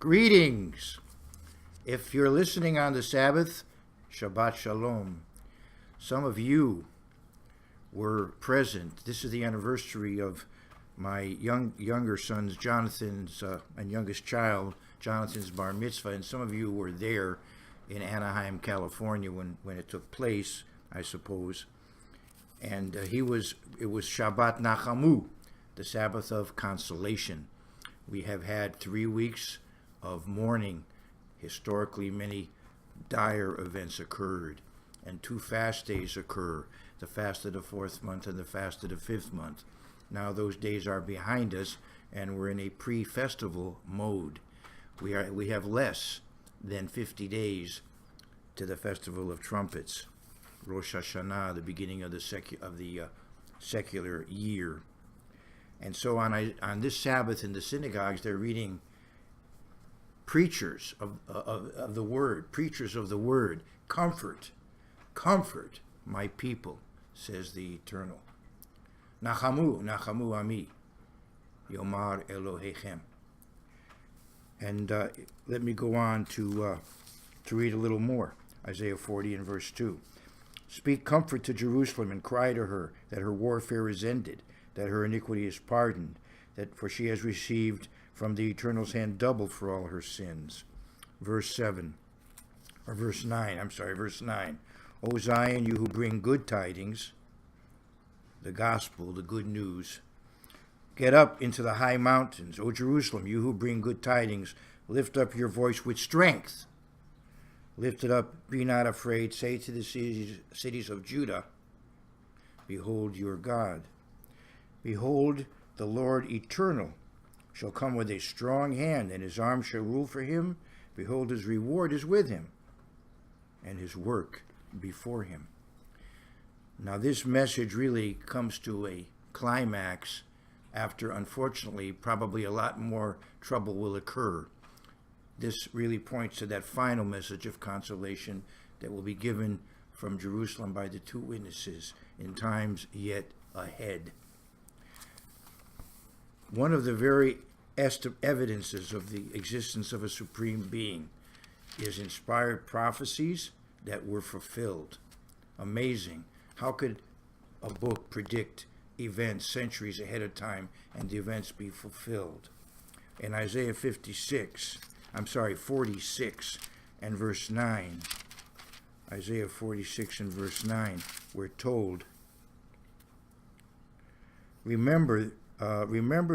Greetings. If you're listening on the Sabbath, Shabbat Shalom. Some of you were present. This is the anniversary of my younger son's, Jonathan's, and youngest child, Jonathan's bar mitzvah, and some of you were there in Anaheim, California when it took place, I suppose. And it was Shabbat Nachamu, the Sabbath of consolation. We have had 3 weeks of mourning. Historically, many dire events occurred, and 2 fast days occur, the fast of the 4th month and the fast of the 5th month. Now those days are behind us, and we're in a pre-festival mode. We have less than 50 days to the Festival of Trumpets, Rosh Hashanah, the beginning of the secular year. And so on this Sabbath in the synagogues, they're reading preachers of the word, preachers of the word. Comfort my people, says the Eternal. Nachamu ami, Yomar Elohechem. And let me go on to read a little more. Isaiah 40 and verse 2. Speak comfort to Jerusalem and cry to her that her warfare is ended, that her iniquity is pardoned, for she has received from the Eternal's hand double for all her sins. Verse 9. O Zion, you who bring good tidings, the gospel, the good news, get up into the high mountains. O Jerusalem, you who bring good tidings, lift up your voice with strength. Lift it up, be not afraid. Say to the cities of Judah, behold your God. Behold, the Lord eternal shall come with a strong hand, and his arm shall rule for him. Behold, his reward is with him, and his work before him. Now this message really comes to a climax after, unfortunately, probably a lot more trouble will occur. This really points to that final message of consolation that will be given from Jerusalem by the 2 witnesses in times yet ahead. One of the very evidences of the existence of a supreme being is inspired prophecies that were fulfilled. Amazing. How could a book predict events centuries ahead of time and the events be fulfilled? In Isaiah 46 and verse 9, Isaiah 46 and verse 9, we're told, Remember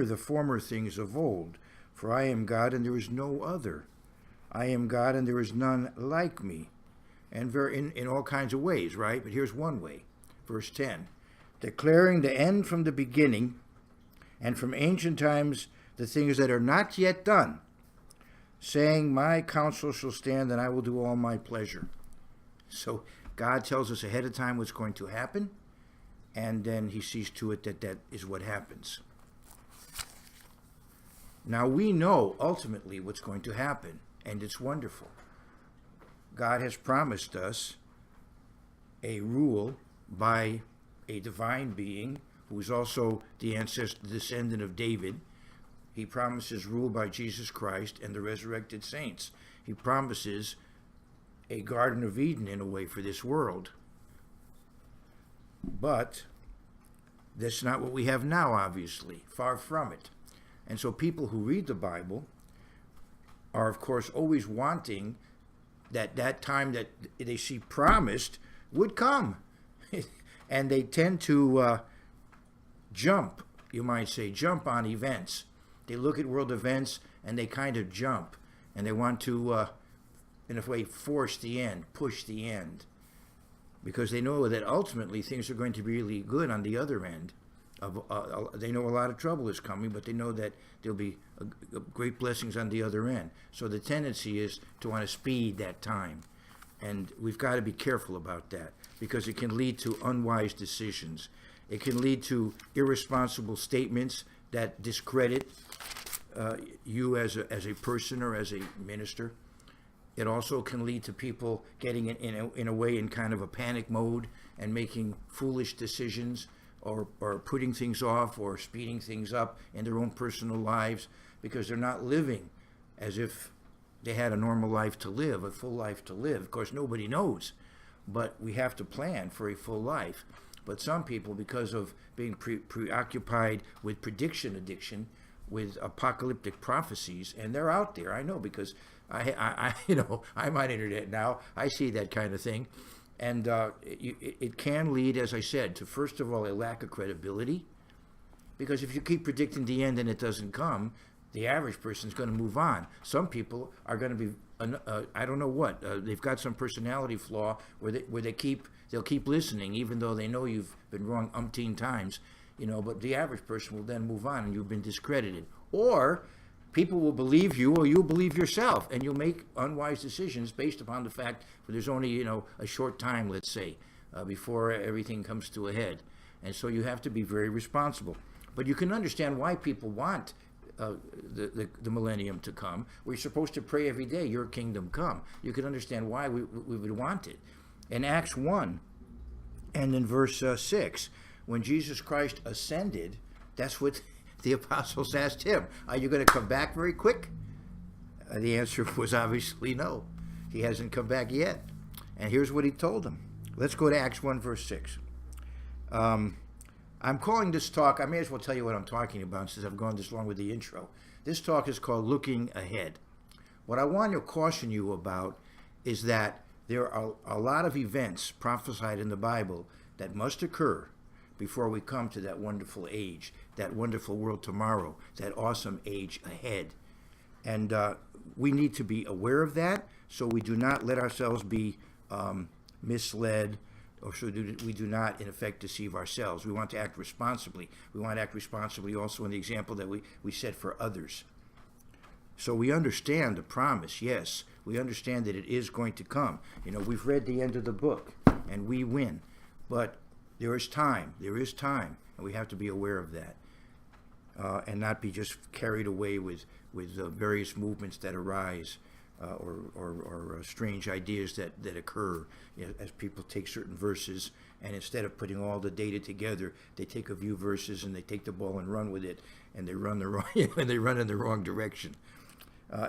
the former things of old, for I am God and there is no other. I am God and there is none like me. And in all kinds of ways, right? But here's one way. Verse 10, declaring the end from the beginning, and from ancient times the things that are not yet done, saying, my counsel shall stand, and I will do all my pleasure. So God tells us ahead of time what's going to happen, and then he sees to it that is what happens. Now we know ultimately what's going to happen, and it's wonderful. God has promised us a rule by a divine being who is also the descendant of David. He promises rule by Jesus Christ and the resurrected saints. He promises a Garden of Eden in a way for this world. But that's not what we have now, obviously. Far from it. And so people who read the Bible are, of course, always wanting that time that they see promised would come. And they tend to jump, you might say, jump on events. They look at world events and they kind of jump. And they want to, in a way, force the end, push the end. Because they know that ultimately things are going to be really good on the other end. They know a lot of trouble is coming, but they know that there'll be great blessings on the other end. So the tendency is to want to speed that time. And we've got to be careful about that, because it can lead to unwise decisions. It can lead to irresponsible statements that discredit you as a person or as a minister. It also can lead to people getting in a way in kind of a panic mode and making foolish decisions, or putting things off or speeding things up in their own personal lives, because they're not living as if they had a normal life to live, a full life to live. Of course, nobody knows, but we have to plan for a full life. But some people, because of being preoccupied with prediction addiction, with apocalyptic prophecies, and they're out there, I know, because I'm on internet now. I see that kind of thing, and it can lead, as I said, to, first of all, a lack of credibility, because if you keep predicting the end and it doesn't come, the average person is going to move on. Some people are going to be, I don't know what, they've got some personality flaw where they'll keep listening, even though they know you've been wrong umpteen times, but the average person will then move on and you've been discredited. Or people will believe you, or you'll believe yourself, and you'll make unwise decisions based upon the fact that there's only, a short time, let's say, before everything comes to a head. And so you have to be very responsible. But you can understand why people want the millennium to come. We're supposed to pray every day, your kingdom come. You can understand why we would want it. In Acts 1 and in verse 6, when Jesus Christ ascended, that's what the apostles asked him. Are you going to come back very quick? The answer was obviously no. He hasn't come back yet. And here's what he told them. Let's go to Acts 1 verse 6. I'm calling this talk, I may as well tell you what I'm talking about since I've gone this long with the intro. This talk is called Looking Ahead. What I want to caution you about is that there are a lot of events prophesied in the Bible that must occur before we come to that wonderful age, that wonderful world tomorrow, that awesome age ahead. And we need to be aware of that so we do not let ourselves be misled, or so we do not, in effect, deceive ourselves. We want to act responsibly. We want to act responsibly also in the example that we set for others. So we understand the promise, yes. We understand that it is going to come. We've read the end of the book, and we win. But there is time, and we have to be aware of that, and not be just carried away with various movements that arise, or strange ideas that occur as people take certain verses, and instead of putting all the data together, they take a few verses and they take the ball and run with it, and they run and they run in the wrong direction.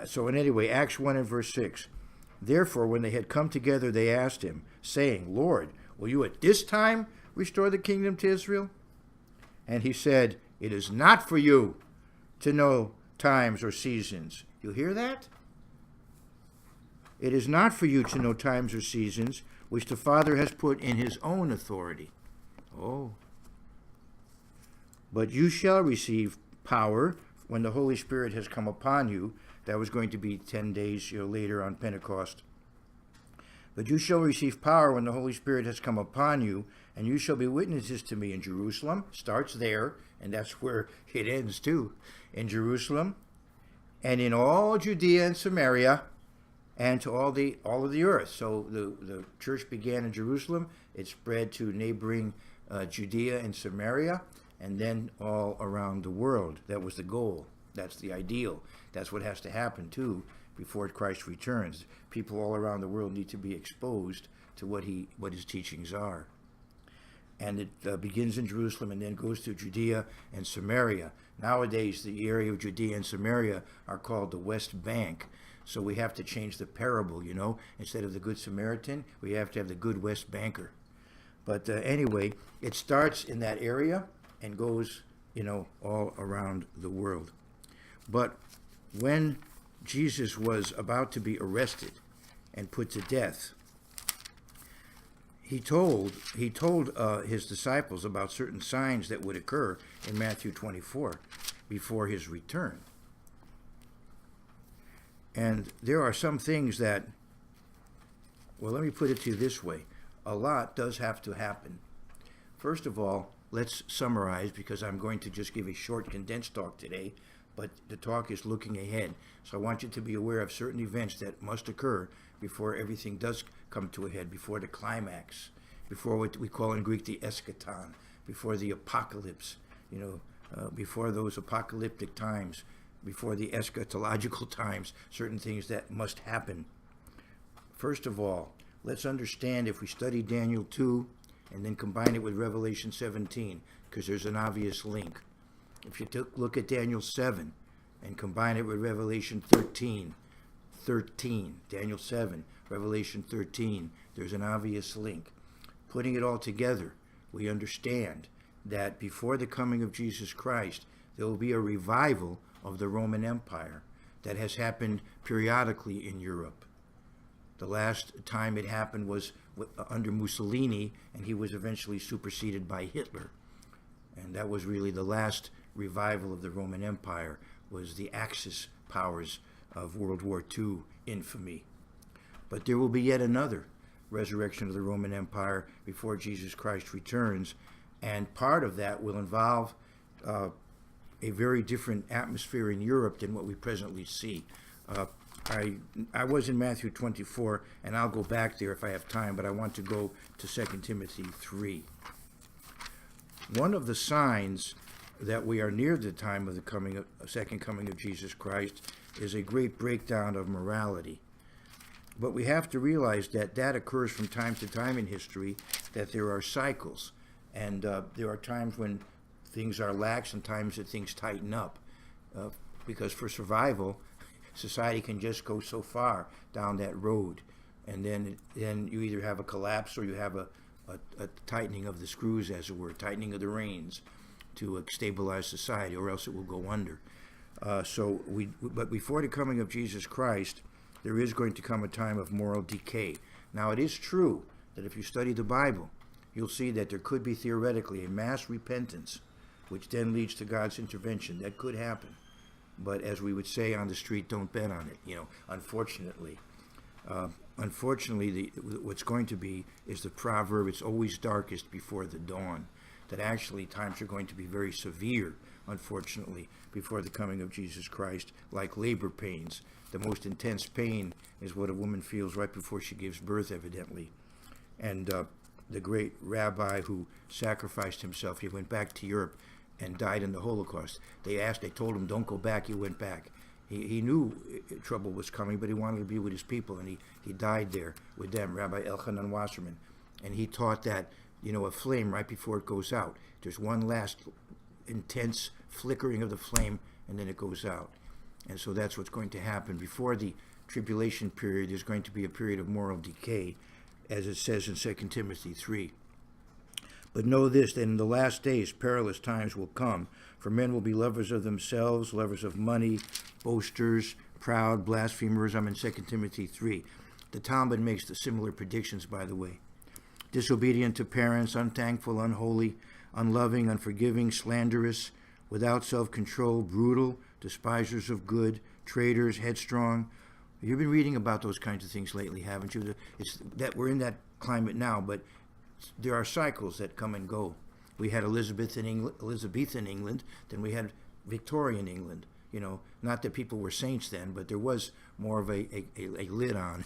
So in any way, Acts 1 and verse 6. Therefore, when they had come together, they asked him, saying, Lord, will you at this time restore the kingdom to Israel? And he said, it is not for you to know times or seasons. You hear that? It is not for you to know times or seasons which the Father has put in his own authority. Oh. But you shall receive power when the Holy Spirit has come upon you. That was going to be 10 days later on Pentecost. But you shall receive power when the Holy Spirit has come upon you, and you shall be witnesses to me in Jerusalem. Starts there, and that's where it ends too. In Jerusalem, and in all Judea and Samaria, and to all of the earth. So the church began in Jerusalem. It spread to neighboring Judea and Samaria, and then all around the world. That was the goal. That's the ideal. That's what has to happen too before Christ returns. People all around the world need to be exposed to what his teachings are. And it begins in Jerusalem and then goes to Judea and Samaria. Nowadays, the area of Judea and Samaria are called the West Bank. So we have to change the parable, Instead of the Good Samaritan, we have to have the Good West Banker. But anyway, it starts in that area and goes, all around the world. But when Jesus was about to be arrested and put to death, he told his disciples about certain signs that would occur in Matthew 24 before his return. And there are some things that, well, let me put it to you this way. A lot does have to happen. First of all, let's summarize, because I'm going to just give a short, condensed talk today, but the talk is looking ahead. So I want you to be aware of certain events that must occur before everything does come to a head, before the climax, before what we call in Greek the eschaton, before the apocalypse, before those apocalyptic times, before the eschatological times, certain things that must happen. First of all, let's understand, if we study Daniel 2 and then combine it with Revelation 17, because there's an obvious link. If you look at Daniel 7 and combine it with Revelation 13, 13, Daniel 7, Revelation 13. There's an obvious link. Putting it all together, we understand that before the coming of Jesus Christ, there will be a revival of the Roman Empire that has happened periodically in Europe. The last time it happened was under Mussolini, and he was eventually superseded by Hitler. And that was really the last revival of the Roman Empire, was the Axis powers of World War II infamy. But there will be yet another resurrection of the Roman Empire before Jesus Christ returns, and part of that will involve a very different atmosphere in Europe than what we presently see. I was in Matthew 24, and I'll go back there if I have time, but I want to go to 2 Timothy 3. One of the signs that we are near the time of the second coming of Jesus Christ is a great breakdown of morality. But we have to realize that that occurs from time to time in history, that there are cycles, and there are times when things are lax and times that things tighten up. Because for survival, society can just go so far down that road, and then you either have a collapse or you have a tightening of the screws, as it were, tightening of the reins to stabilize society, or else it will go under. But before the coming of Jesus Christ, there is going to come a time of moral decay. Now, it is true that if you study the Bible, you'll see that there could be theoretically a mass repentance, which then leads to God's intervention. That could happen. But as we would say on the street, don't bet on it, unfortunately. Unfortunately, what's going to be is the proverb, it's always darkest before the dawn, that actually times are going to be very severe, unfortunately, before the coming of Jesus Christ, like labor pains. The most intense pain is what a woman feels right before she gives birth, evidently. And the great rabbi who sacrificed himself, he went back to Europe and died in the Holocaust. They told him, don't go back. He went back. He knew trouble was coming, but he wanted to be with his people, and he died there with them, Rabbi Elchanan Wasserman. And he taught that, a flame right before it goes out. There's one last intense flickering of the flame, and then it goes out. And so that's what's going to happen. Before the tribulation period, there's going to be a period of moral decay, as it says in 2 Timothy 3. But know this, that in the last days perilous times will come, for men will be lovers of themselves, lovers of money, boasters, proud, blasphemers. I'm in 2 Timothy 3. The Talmud makes the similar predictions, by the way. Disobedient to parents, unthankful, unholy, unloving, unforgiving, slanderous, without self-control, brutal, despisers of good, traitors, headstrong. You've been reading about those kinds of things lately, haven't you? It's that we're in that climate now, but there are cycles that come and go. We had Elizabethan England, then we had Victorian England. Not that people were saints then, but there was more of a lid on.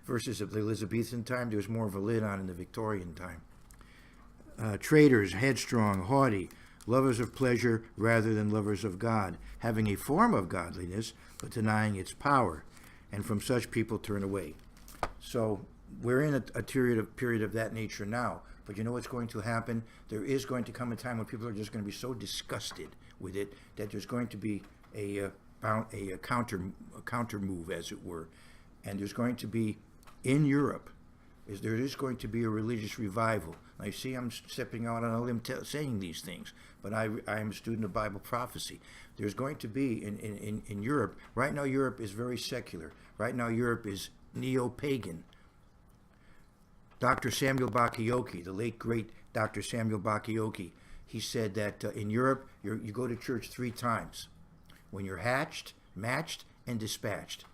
Versus the Elizabethan time, there was more of a lid on in the Victorian time. Traitors, headstrong, haughty, lovers of pleasure rather than lovers of God, having a form of godliness, but denying its power. And from such people turn away. So we're in a period of that nature now. But you know what's going to happen? There is going to come a time when people are just going to be so disgusted with it that there's going to be a counter move, as it were. And there's going to be, in Europe, there is going to be a religious revival. Now, you see, I'm stepping out on a limb saying these things, but I am a student of Bible prophecy. There's going to be, in Europe, right now Europe is very secular. Right now Europe is neo-pagan. Dr. Samuel Bakayoko, the late great Dr. Samuel Bakayoko, he said that in Europe, you go to church 3 times. When you're hatched, matched, and dispatched.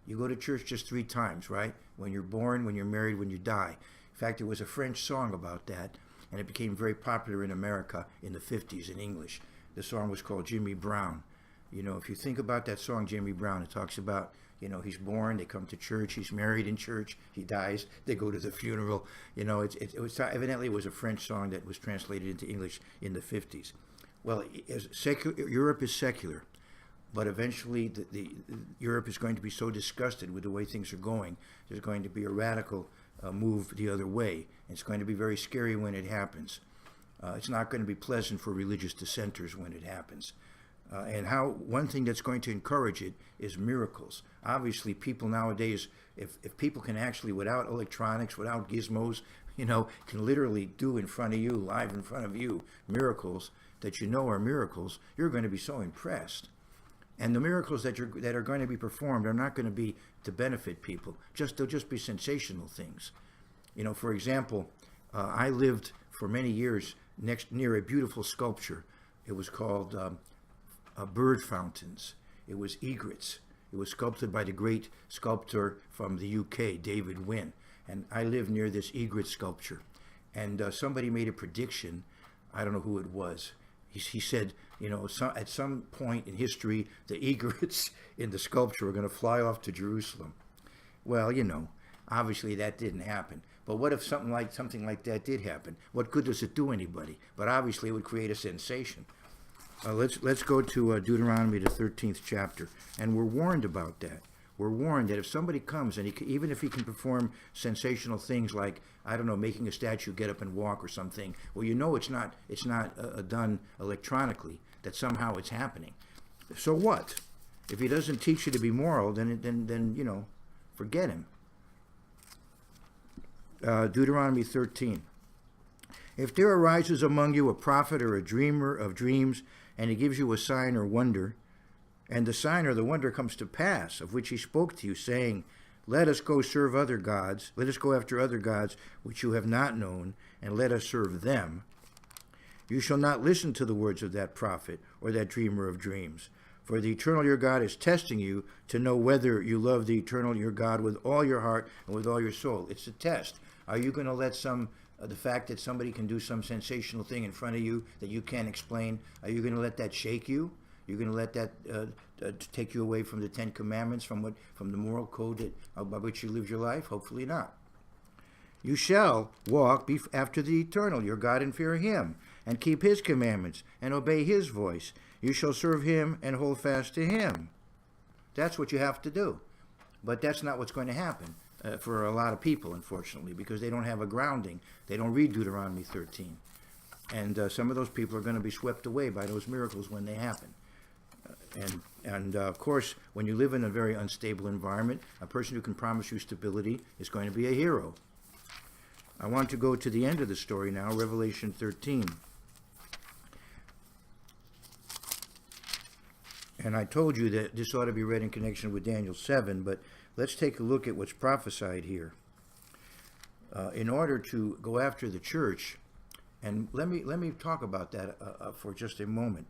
You go to church just 3 times, right? When you're born, when you're married, when you die. In fact, there was a French song about that, and it became very popular in America in the 50s in English. The song was called Jimmy Brown. If you think about that song, Jimmy Brown, it talks about, he's born, they come to church, he's married in church, he dies, they go to the funeral. Evidently it was a French song that was translated into English in the 50s. Well, Europe is secular, but eventually Europe is going to be so disgusted with the way things are going, there's going to be a radical move the other way. It's going to be very scary when it happens. It's not going to be pleasant for religious dissenters when it happens. And how one thing that's going to encourage it is miracles. Obviously, people nowadays, if people can actually, without electronics, without gizmos, can literally do in front of you, live in front of you, miracles that are miracles, you're going to be so impressed. And the miracles that are going to be performed are not going to be to benefit people. They'll just be sensational things. For example, I lived for many years near a beautiful sculpture. It was called bird fountains. It was egrets. It was sculpted by the great sculptor from the UK, David Wynne. And I lived near this egret sculpture. And somebody made a prediction. I don't know who it was. He said, at some point in history, the egrets in the sculpture were going to fly off to Jerusalem. Well, obviously that didn't happen. But what if something like that did happen? What good does it do anybody? But obviously it would create a sensation. Let's go to Deuteronomy, the 13th chapter. And we're warned about that. We're warned that if somebody comes, and even if he can perform sensational things like, I don't know, making a statue get up and walk or something, well, it's not done electronically, that somehow it's happening. So what? If he doesn't teach you to be moral, then forget him. Deuteronomy 13. If there arises among you a prophet or a dreamer of dreams, and he gives you a sign or wonder, and the sign or the wonder comes to pass, of which he spoke to you, saying, let us go serve other gods, let us go after other gods which you have not known, and let us serve them, you shall not listen to the words of that prophet or that dreamer of dreams. For the eternal your God is testing you to know whether you love the eternal your God with all your heart and with all your soul. It's a test. Are you going to let the fact that somebody can do some sensational thing in front of you that you can't explain, are you going to let that shake you? You're going to let that take you away from the Ten Commandments, from the moral code by which you live your life? Hopefully not. You shall walk after the eternal, your God, and fear him, and keep his commandments, and obey his voice. You shall serve him and hold fast to him. That's what you have to do. But that's not what's going to happen for a lot of people, unfortunately, because they don't have a grounding. They don't read Deuteronomy 13. And some of those people are going to be swept away by those miracles when they happen. And of course, when you live in a very unstable environment, a person who can promise you stability is going to be a hero. I want to go to the end of the story now, Revelation 13. And I told you that this ought to be read in connection with Daniel 7, but let's take a look at what's prophesied here. In order to go after the church, and let me talk about that for just a moment.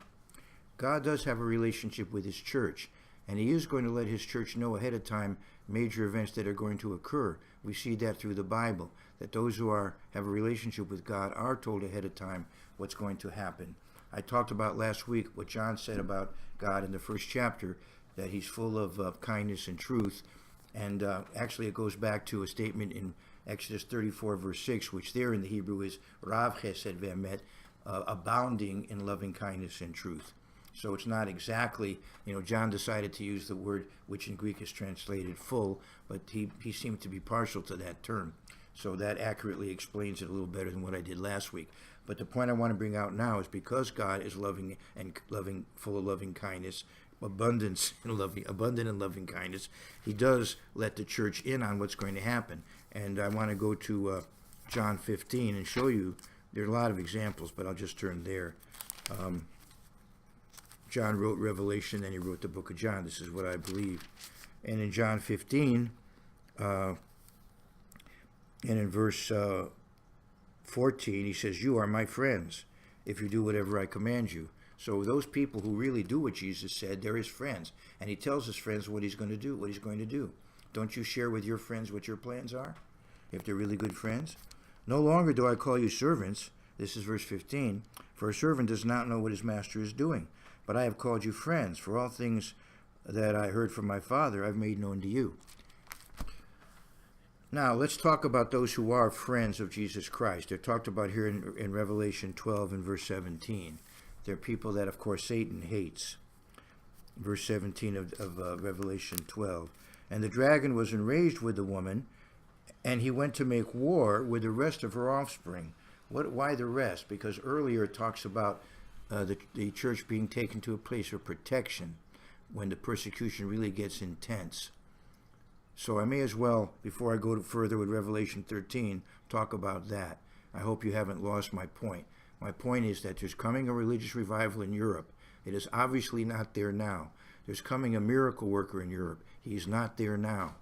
God does have a relationship with his church, and he is going to let his church know ahead of time major events that are going to occur. We see that through the Bible, that those who have a relationship with God are told ahead of time what's going to happen. I talked about last week what John said about God in the first chapter, that he's full of kindness and truth, and actually it goes back to a statement in Exodus 34 verse 6, which there in the Hebrew is Rav Chesed Ve'emet, abounding in loving kindness and truth. So it's not exactly, John decided to use the word which in Greek is translated full, but he seemed to be partial to that term. So that accurately explains it a little better than what I did last week. But the point I want to bring out now is because God is loving, full of loving kindness, abundant in loving kindness, he does let the church in on what's going to happen. And I want to go to John 15 and show you, there are a lot of examples, but I'll just turn there. John wrote Revelation, and he wrote the book of John. This is what I believe. And in John 15, and in verse 14, he says, you are my friends if you do whatever I command you. So those people who really do what Jesus said, they're his friends. And he tells his friends what he's going to do, Don't you share with your friends what your plans are, if they're really good friends? No longer do I call you servants. This is verse 15. For a servant does not know what his master is doing. But I have called you friends, for all things that I heard from my Father I've made known to you. Now, let's talk about those who are friends of Jesus Christ. They're talked about here in Revelation 12 and verse 17. They're people that, of course, Satan hates. Verse 17 of Revelation 12. And the dragon was enraged with the woman, and he went to make war with the rest of her offspring. Why the rest? Because earlier it talks about the church being taken to a place of protection when the persecution really gets intense. So I may as well, before I go further with Revelation 13, talk about that. I hope you haven't lost my point. My point is that there's coming a religious revival in Europe. It is obviously not there now. There's coming a miracle worker in Europe. He's not there now.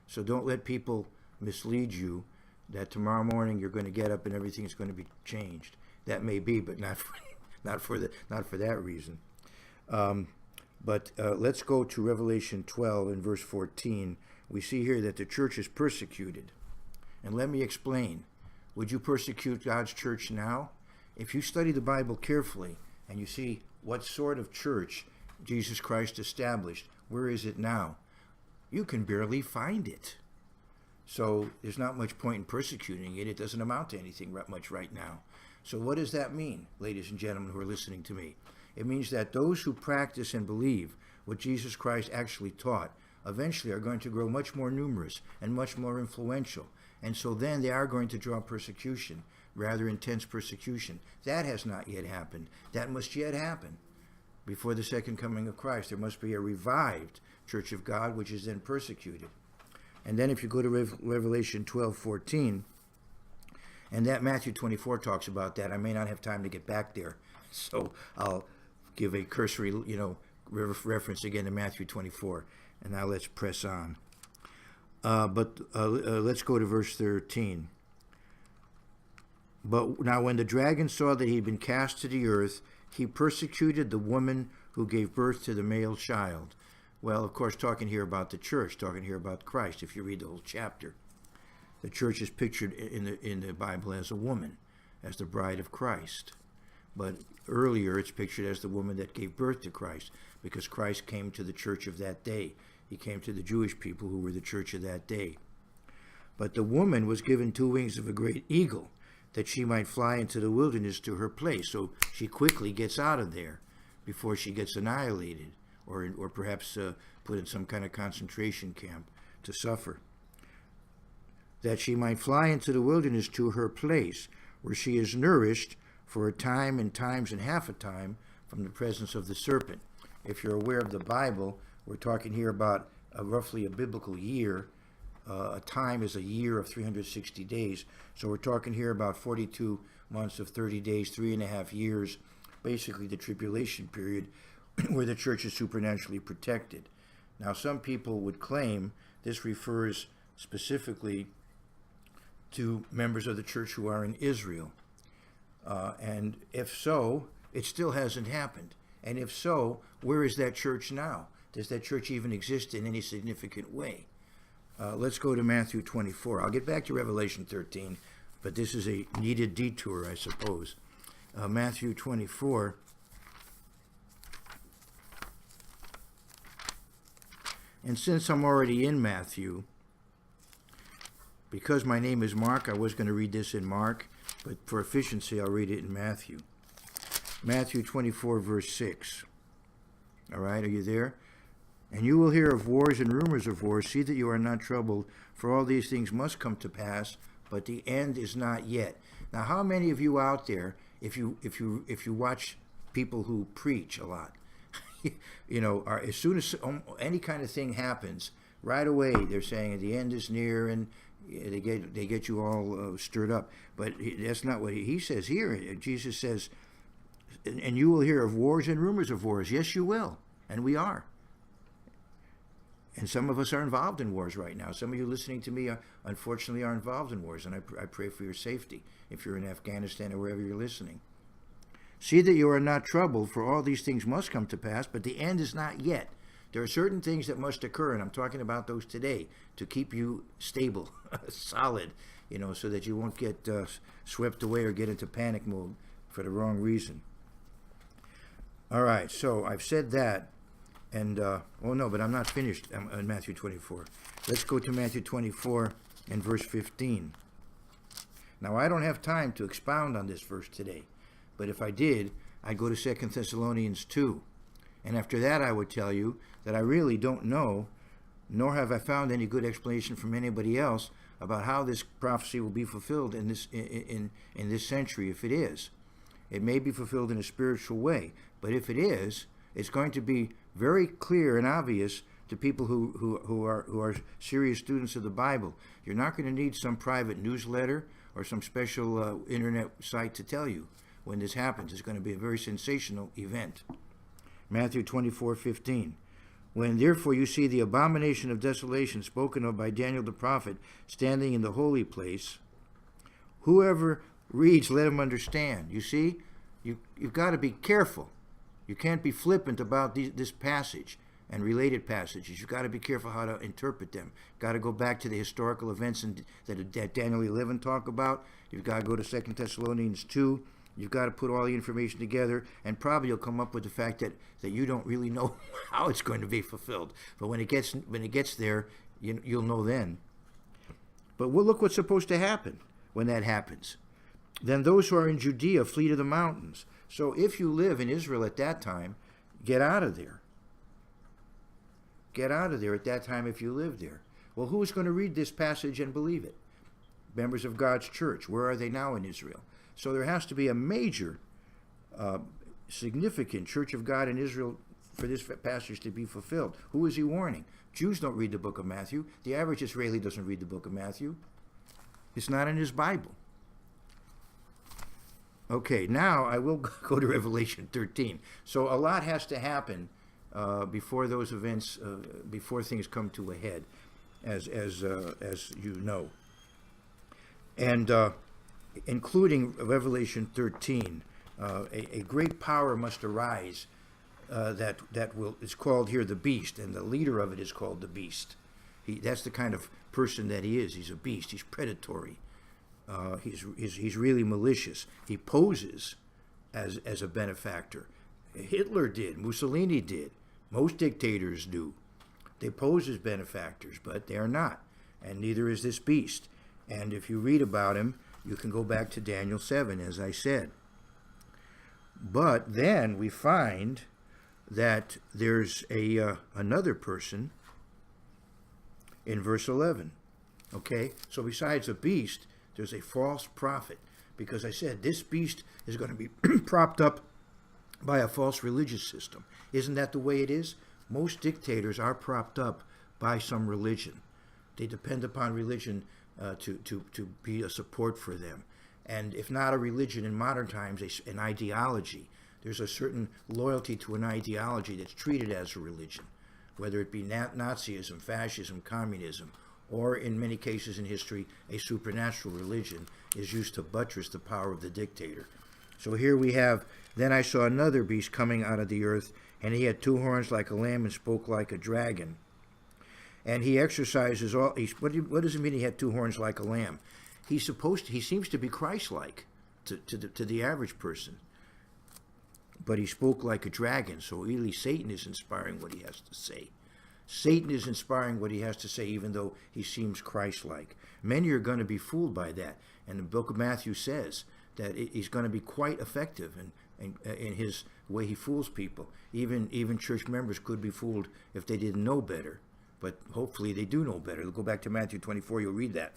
So don't let people mislead you that tomorrow morning you're going to get up and everything's going to be changed. That may be, but not for that reason. But let's go to Revelation 12 and verse 14. We see here that the church is persecuted. And let me explain. Would you persecute God's church now? If you study the Bible carefully and you see what sort of church Jesus Christ established, where is it now? You can barely find it. So there's not much point in persecuting it. It doesn't amount to anything much right now. So what does that mean, ladies and gentlemen who are listening to me? It means that those who practice and believe what Jesus Christ actually taught eventually are going to grow much more numerous and much more influential. And so then they are going to draw persecution, rather intense persecution. That has not yet happened. That must yet happen. Before the second coming of Christ, there must be a revived church of God, which is then persecuted. And then if you go to Revelation 12:14, and that Matthew 24 talks about that. I may not have time to get back there, so I'll give a cursory, reference again to Matthew 24. And now let's press on. But let's go to verse 13. But now when the dragon saw that he had been cast to the earth, he persecuted the woman who gave birth to the male child. Well, of course, talking here about the church, talking here about Christ, if you read the whole chapter. The church is pictured in the Bible as a woman, as the bride of Christ. But earlier it's pictured as the woman that gave birth to Christ, because Christ came to the church of that day. He came to the Jewish people who were the church of that day. But the woman was given 2 wings of a great eagle, that she might fly into the wilderness to her place. So she quickly gets out of there before she gets annihilated, or perhaps put in some kind of concentration camp to suffer. That she might fly into the wilderness to her place, where she is nourished for a time and times and half a time from the presence of the serpent. If you're aware of the Bible, we're talking here about roughly a biblical year. A time is a year of 360 days. So we're talking here about 42 months of 30 days, 3.5 years, basically the tribulation period where the church is supernaturally protected. Now, some people would claim this refers specifically to members of the church who are in Israel. And if so, it still hasn't happened. And if so, where is that church now? Does that church even exist in any significant way? Let's go to Matthew 24. I'll get back to Revelation 13, but this is a needed detour, I suppose. Matthew 24. And since I'm already in Matthew, because my name is Mark, I was going to read this in Mark, but for efficiency, I'll read it in Matthew. Matthew 24, verse 6. All right, are you there? And you will hear of wars and rumors of wars. See that you are not troubled, for all these things must come to pass, but the end is not yet. Now, how many of you out there, if you watch people who preach a lot, are, as soon as any kind of thing happens, right away they're saying the end is near, and they get you all stirred up. But that's not what he says here. Jesus says, and you will hear of wars and rumors of wars. Yes, you will, and we are. And some of us are involved in wars right now. Some of you listening to me, unfortunately, are involved in wars, and I pray for your safety if you're in Afghanistan or wherever you're listening. See that you are not troubled, for all these things must come to pass, but the end is not yet. There are certain things that must occur, and I'm talking about those today, to keep you stable, solid, so that you won't get swept away or get into panic mode for the wrong reason. All right, so I've said that, and, but I'm not finished in Matthew 24. Let's go to Matthew 24 and verse 15. Now, I don't have time to expound on this verse today, but if I did, I'd go to 2 Thessalonians 2. And after that, I would tell you that I really don't know, nor have I found any good explanation from anybody else about how this prophecy will be fulfilled in this century, if it is. It may be fulfilled in a spiritual way, but if it is, it's going to be very clear and obvious to people who are serious students of the Bible. You're not going to need some private newsletter or some special internet site to tell you when this happens. It's going to be a very sensational event. Matthew 24:15. When therefore you see the abomination of desolation spoken of by Daniel the prophet standing in the holy place, whoever reads, let him understand. You see, you've got to be careful. You can't be flippant about this passage and related passages. You've got to be careful how to interpret them. Got to go back to the historical events that Daniel 11 talk about. You've got to go to 2 Thessalonians 2. You've got to put all the information together, and probably you'll come up with the fact that you don't really know how it's going to be fulfilled. But when it gets there, you'll know then. But look what's supposed to happen when that happens. Then those who are in Judea flee to the mountains. So if you live in Israel at that time, get out of there. Get out of there at that time if you live there. Well, who's going to read this passage and believe it? Members of God's church. Where are they now in Israel? So there has to be a major, significant Church of God in Israel for this passage to be fulfilled. Who is he warning? Jews don't read the book of Matthew. The average Israeli doesn't read the book of Matthew. It's not in his Bible. Okay, now I will go to Revelation 13. So a lot has to happen before those events, before things come to a head, as you know. And including Revelation 13, a great power must arise is called here the beast, and the leader of it is called the beast. That's the kind of person that he is. He's a beast. He's predatory. He's really malicious. He poses as a benefactor. Hitler did. Mussolini did. Most dictators do. They pose as benefactors, but they are not. And neither is this beast. And if you read about him, you can go back to Daniel 7, as I said. But then we find that there's another person in verse 11. Okay? So besides a beast, there's a false prophet. Because I said this beast is going to be propped up by a false religious system. Isn't that the way it is? Most dictators are propped up by some religion. They depend upon religion to be a support for them. And if not a religion in modern times, an ideology. There's a certain loyalty to an ideology that's treated as a religion, whether it be Nazism, fascism, communism, or in many cases in history, a supernatural religion is used to buttress the power of the dictator. So here we have, then I saw another beast coming out of the earth, and he had 2 horns like a lamb and spoke like a dragon. And he exercises all. What does it mean he had 2 horns like a lamb? He seems to be Christ-like to the average person. But he spoke like a dragon, so really Satan is inspiring what he has to say. Satan is inspiring what he has to say, even though he seems Christ-like. Many are going to be fooled by that. And the book of Matthew says that he's going to be quite effective in his way he fools people. Even church members could be fooled if they didn't know better. But hopefully they do know better. Go back to Matthew 24, you'll read that.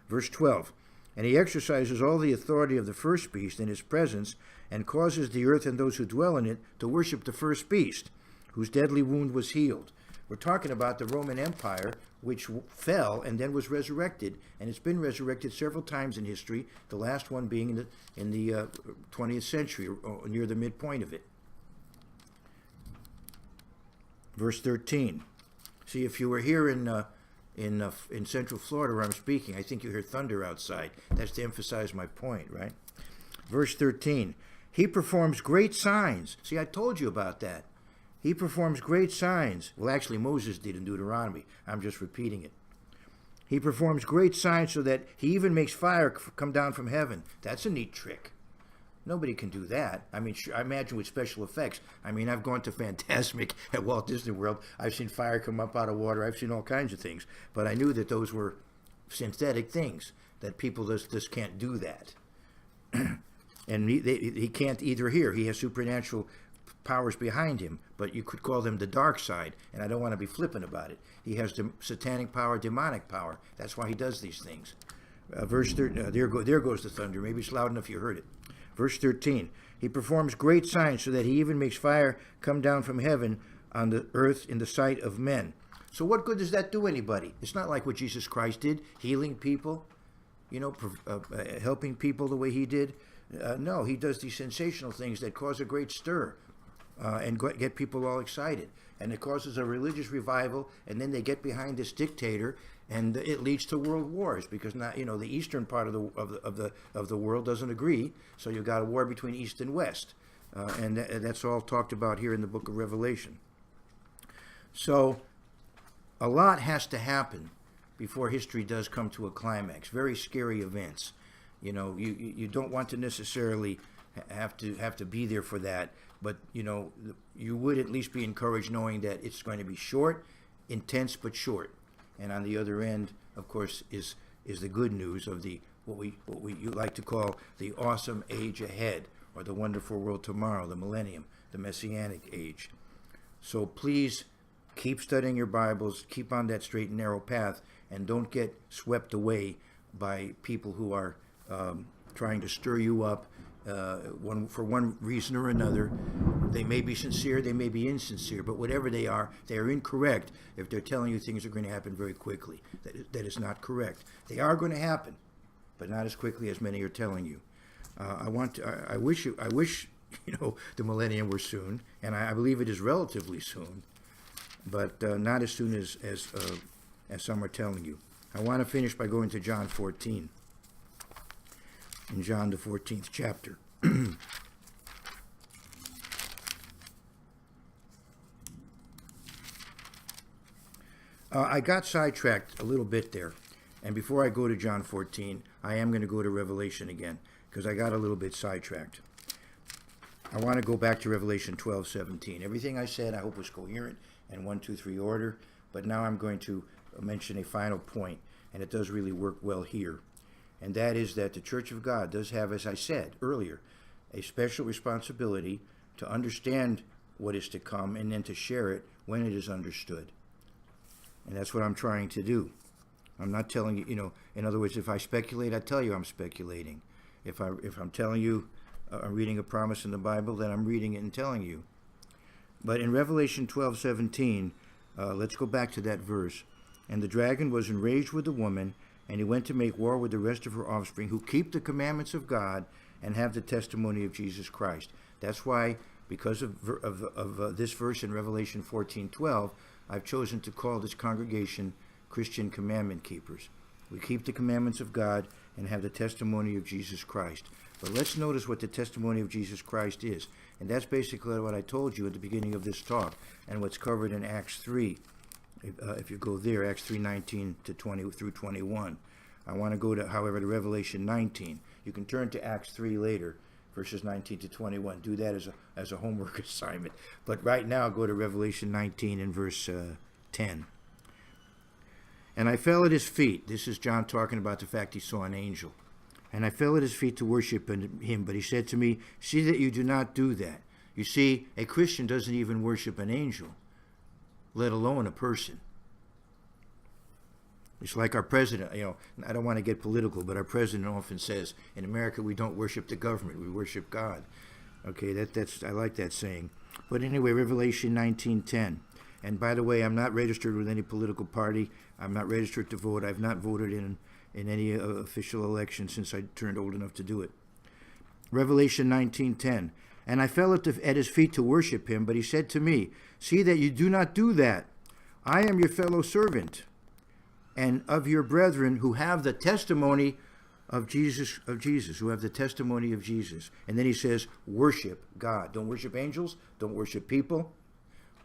Verse 12. And he exercises all the authority of the first beast in his presence, and causes the earth and those who dwell in it to worship the first beast, whose deadly wound was healed. We're talking about the Roman Empire, which fell and then was resurrected, and it's been resurrected several times in history, the last one being in the 20th century, or near the midpoint of it. Verse 13. See, if you were here in Central Florida where I'm speaking, I think you hear thunder outside. That's to emphasize my point, right? Verse 13. He performs great signs. See, I told you about that. He performs great signs. Well, actually, Moses did in Deuteronomy. I'm just repeating it. He performs great signs so that he even makes fire come down from heaven. That's a neat trick. Nobody can do that. I mean, I imagine with special effects. I mean, I've gone to Fantasmic at Walt Disney World. I've seen fire come up out of water. I've seen all kinds of things. But I knew that those were synthetic things, that people just can't do that. And he can't either here. He has supernatural powers behind him, but you could call them the dark side, and I don't want to be flippant about it. He has satanic power, demonic power. That's why he does these things. Verse 13, there goes the thunder. Maybe it's loud enough you heard it. Verse 13, he performs great signs so that he even makes fire come down from heaven on the earth in the sight of men. So what good does that do anybody? It's not like what Jesus Christ did, healing people, helping people the way he did. No, he does these sensational things that cause a great stir and get people all excited. And it causes a religious revival, and then they get behind this dictator, and it leads to world wars because now the eastern part of the world doesn't agree, so you've got a war between East and West, and that's all talked about here in the book of Revelation. So a lot has to happen before history does come to a climax. Very scary events. You don't want to necessarily have to be there for that, but you would at least be encouraged knowing that it's going to be short, intense but short. And on the other end, of course, is the good news of what we like to call the awesome age ahead, or the wonderful world tomorrow, the millennium, the messianic age. So please keep studying your Bibles, keep on that straight and narrow path, and don't get swept away by people who are trying to stir you up for one reason or another. They may be sincere, they may be insincere, but whatever they are incorrect if they're telling you things are going to happen very quickly. That is not correct. They are going to happen, but not as quickly as many are telling you. I wish the millennium were soon, and I believe it is relatively soon, but not as soon as some are telling you. I want to finish by going to John 14. In John, the 14th chapter. I got sidetracked a little bit there. And before I go to John 14, I am going to go to Revelation again, because I got a little bit sidetracked. I want to go back to Revelation 12:17. Everything I said, I hope, was coherent and 1, 2, 3 order. But now I'm going to mention a final point, and it does really work well here. And that is that the Church of God does have, as I said earlier, a special responsibility to understand what is to come and then to share it when it is understood. And that's what I'm trying to do. I'm not telling you, in other words, if I speculate, I tell you I'm speculating. If I'm telling you I'm reading a promise in the Bible, then I'm reading it and telling you. But in Revelation 12:17, let's go back to that verse. And the dragon was enraged with the woman, and he went to make war with the rest of her offspring, who keep the commandments of God and have the testimony of Jesus Christ. That's why, because of this verse in Revelation 14:12, I've chosen to call this congregation Christian commandment keepers. We keep the commandments of God and have the testimony of Jesus Christ. But let's notice what the testimony of Jesus Christ is. And that's basically what I told you at the beginning of this talk, and what's covered in Acts 3. If you go there, Acts 3:19 to 20 through 21. I want to go to, however, to Revelation 19. You can turn to Acts 3 later, verses 19 to 21. Do that as a homework assignment. But right now, go to Revelation 19 and verse 10. And I fell at his feet. This is John talking about the fact he saw an angel. And I fell at his feet to worship him. But he said to me, see that you do not do that. You see, a Christian doesn't even worship an angel, let alone a person. It's like our president, I don't want to get political, but our president often says, in America, we don't worship the government, we worship God. Okay, that's I like that saying. But anyway, Revelation 19:10. And by the way, I'm not registered with any political party. I'm not registered to vote. I've not voted in any official election since I turned old enough to do it. Revelation 19:10. And I fell at his feet to worship him, but he said to me, see that you do not do that. I am your fellow servant and of your brethren who have the testimony of Jesus, who have the testimony of Jesus. And then he says, worship God. Don't worship angels. Don't worship people.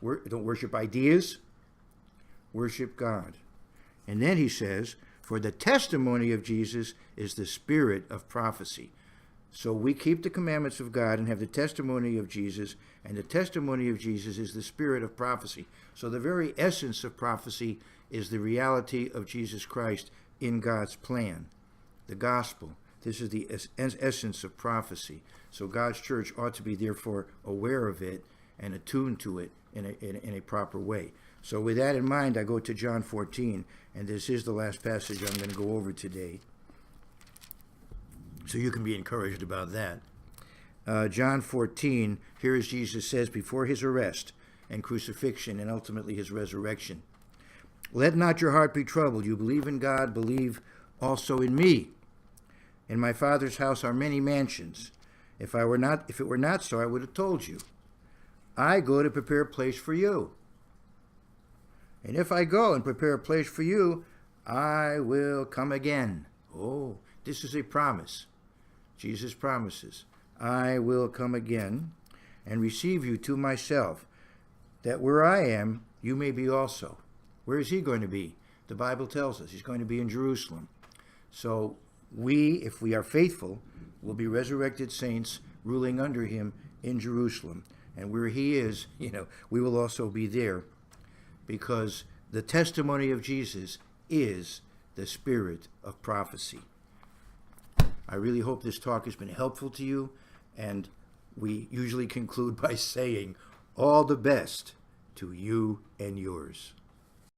Don't worship ideas. Worship God. And then he says, for the testimony of Jesus is the spirit of prophecy. So we keep the commandments of God and have the testimony of Jesus, and the testimony of Jesus is the spirit of prophecy. So the very essence of prophecy is the reality of Jesus Christ in God's plan, the gospel. This is the essence of prophecy. So God's church ought to be therefore aware of it and attuned to it in a proper way. So with that in mind, I go to John 14, and this is the last passage I'm going to go over today. So you can be encouraged about that. John 14, here as Jesus says before his arrest and crucifixion and ultimately his resurrection. Let not your heart be troubled. You believe in God, believe also in me. In my Father's house are many mansions. If it were not so, I would have told you. I go to prepare a place for you. And if I go and prepare a place for you, I will come again. Oh, this is a promise. Jesus promises, I will come again and receive you to myself, that where I am, you may be also. Where is he going to be? The Bible tells us he's going to be in Jerusalem. So we, if we are faithful, will be resurrected saints ruling under him in Jerusalem. And where he is, we will also be there, because the testimony of Jesus is the spirit of prophecy. I really hope this talk has been helpful to you, and we usually conclude by saying all the best to you and yours.